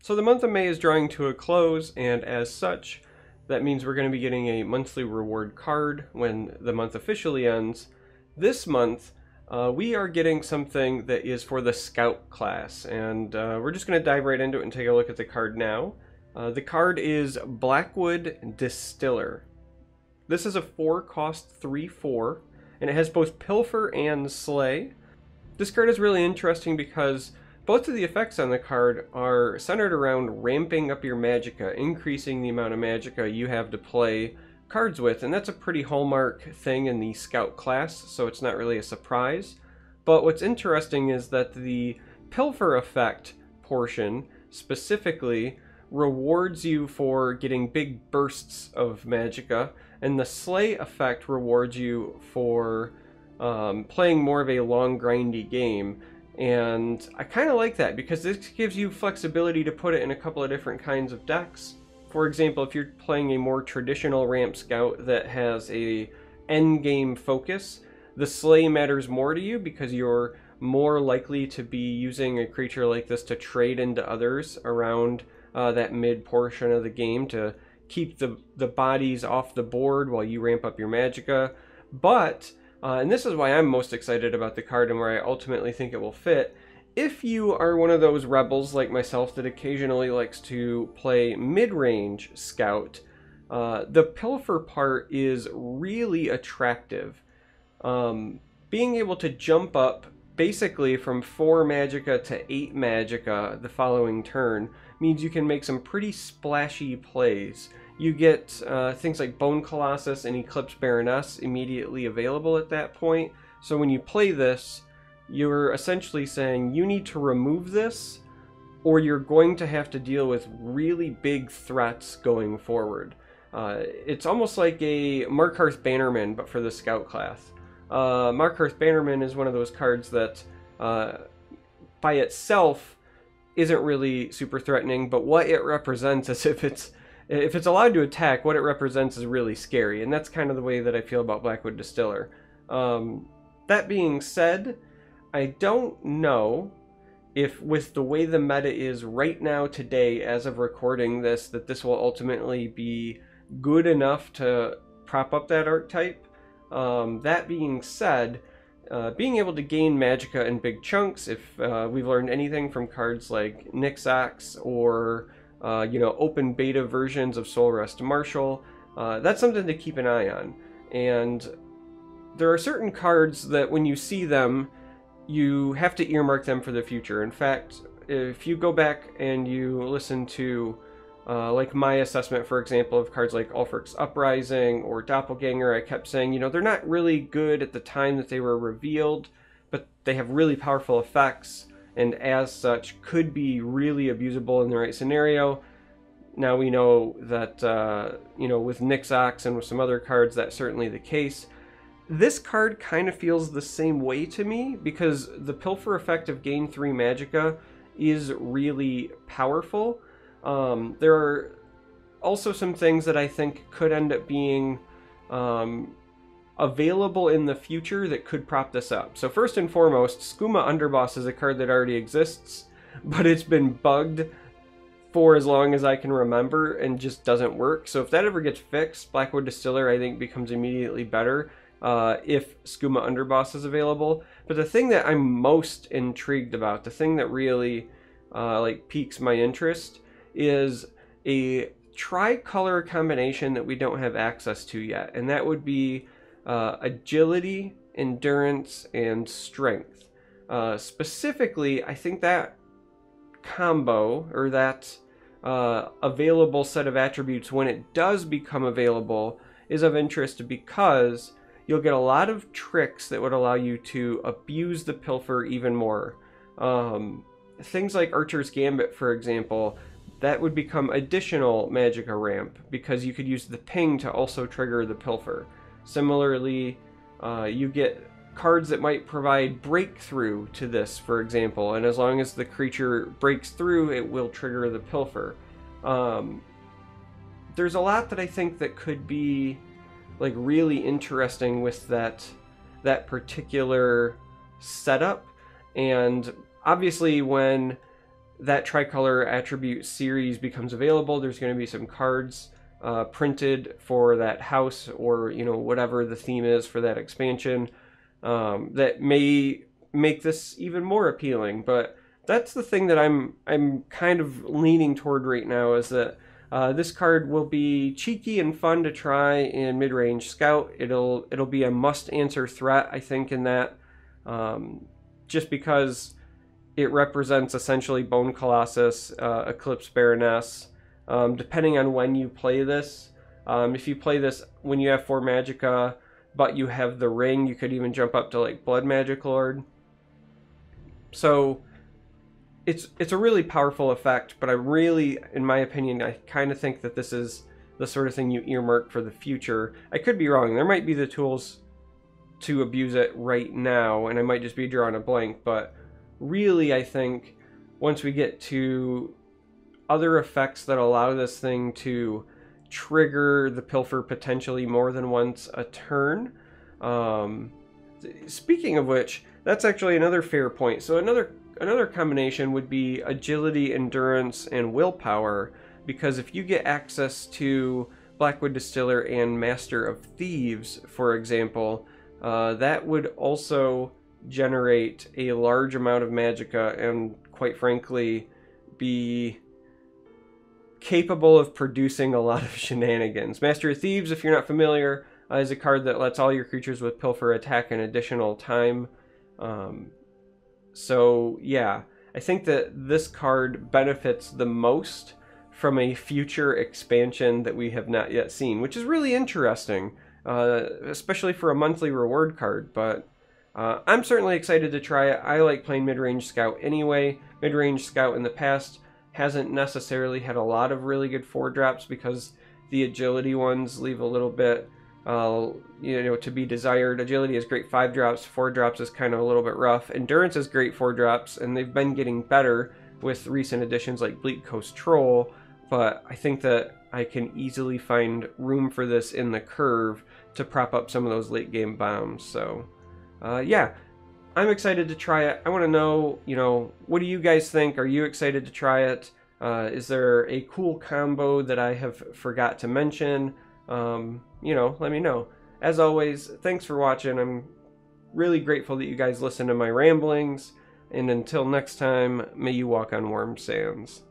So the month of May is drawing to a close, and as such, that means we're going to be getting a monthly reward card when the month officially ends. This month, we are getting something that is for the Scout class, and we're just going to dive right into it and take a look at the card now. The card is Blackwood Distiller. This is a 4-cost 3/4, and it has both Pilfer and Slay. This card is really interesting because both of the effects on the card are centered around ramping up your magicka, increasing the amount of magicka you have to play cards with, and that's a pretty hallmark thing in the Scout class, so it's not really a surprise. But what's interesting is that the Pilfer effect portion specifically rewards you for getting big bursts of magicka, and the Slay effect rewards you for playing more of a long grindy game. And I kind of like that because this gives you flexibility to put it in a couple of different kinds of decks. For example, if you're playing a more traditional ramp scout that has a endgame focus, the Slay matters more to you because you're more likely to be using a creature like this to trade into others around that mid portion of the game to keep the bodies off the board while you ramp up your magicka. But and this is why I'm most excited about the card and where I ultimately think it will fit. If you are one of those rebels like myself that occasionally likes to play mid-range Scout, the Pilfer part is really attractive. Being able to jump up basically from 4 magicka to 8 magicka the following turn means you can make some pretty splashy plays. You get things like Bone Colossus and Eclipse Baroness immediately available at that point. So when you play this, you're essentially saying you need to remove this or you're going to have to deal with really big threats going forward. It's almost like a Markarth Bannerman, but for the Scout class. Markarth Bannerman is one of those cards that by itself isn't really super threatening, but what it represents is if it's allowed to attack, what it represents is really scary, and that's kind of the way that I feel about Blackwood Distiller. That being said, I don't know if with the way the meta is right now today as of recording this, that this will ultimately be good enough to prop up that archetype. That being said, being able to gain magicka in big chunks, if we've learned anything from cards like Nixax or open beta versions of Soul Rest Marshal, that's something to keep an eye on. And there are certain cards that when you see them, you have to earmark them for the future. In fact, if you go back and you listen to like my assessment, for example, of cards like Ulfric's Uprising or Doppelganger, I kept saying, they're not really good at the time that they were revealed, but they have really powerful effects, and as such could be really abusable in the right scenario. Now we know that, with Nixax and with some other cards, that's certainly the case. This card kind of feels the same way to me because the Pilfer effect of gain 3 magicka is really powerful. There are also some things that I think could end up being available in the future that could prop this up. So first and foremost, Skooma Underboss is a card that already exists, but it's been bugged for as long as I can remember and just doesn't work. So if that ever gets fixed, Blackwood Distiller I think becomes immediately better if Skooma Underboss is available. But the thing that I'm most intrigued about, the thing that really piques my interest, is a tricolor combination that we don't have access to yet, and that would be agility, endurance, and strength. Specifically, I think that combo, or that available set of attributes when it does become available, is of interest because you'll get a lot of tricks that would allow you to abuse the Pilfer even more. Things like Archer's Gambit, for example, that would become additional magicka ramp because you could use the ping to also trigger the Pilfer. Similarly, you get cards that might provide breakthrough to this, for example, and as long as the creature breaks through, it will trigger the Pilfer. There's a lot that I think that could be really interesting with that particular setup, and obviously when that tricolor attribute series becomes available, there's going to be some cards printed for that house, or whatever the theme is for that expansion, that may make this even more appealing. But that's the thing that I'm kind of leaning toward right now, is that this card will be cheeky and fun to try in mid-range scout. It'll be a must-answer threat, I think, in that, just because it represents essentially Bone Colossus, Eclipse Baroness. Depending on when you play this, if you play this when you have 4 Magicka, but you have the ring, you could even jump up to like Blood Magic Lord. So it's a really powerful effect, but I really, in my opinion, I kind of think that this is the sort of thing you earmark for the future. I could be wrong. There might be the tools to abuse it right now, and I might just be drawing a blank, but really I think once we get to other effects that allow this thing to trigger the Pilfer potentially more than once a turn. Speaking of which, that's actually another fair point. So another combination would be agility, endurance, and willpower, because if you get access to Blackwood Distiller and Master of Thieves, for example, that would also generate a large amount of magicka and, quite frankly, be capable of producing a lot of shenanigans. Master of Thieves, if you're not familiar, is a card that lets all your creatures with Pilfer attack an additional time. So yeah, I think that this card benefits the most from a future expansion that we have not yet seen, which is really interesting, especially for a monthly reward card. But I'm certainly excited to try it. I like playing mid-range scout anyway. Mid-range scout in the past hasn't necessarily had a lot of really good 4-drops, because the agility ones leave a little bit to be desired. Agility is great 5-drops, 4-drops is kind of a little bit rough. Endurance is great 4-drops, and they've been getting better with recent additions like Bleak Coast Troll, but I think that I can easily find room for this in the curve to prop up some of those late game bombs. So yeah, I'm excited to try it. I want to know, what do you guys think? Are you excited to try it? Is there a cool combo that I have forgot to mention? Let me know. As always, thanks for watching. I'm really grateful that you guys listen to my ramblings. And until next time, may you walk on warm sands.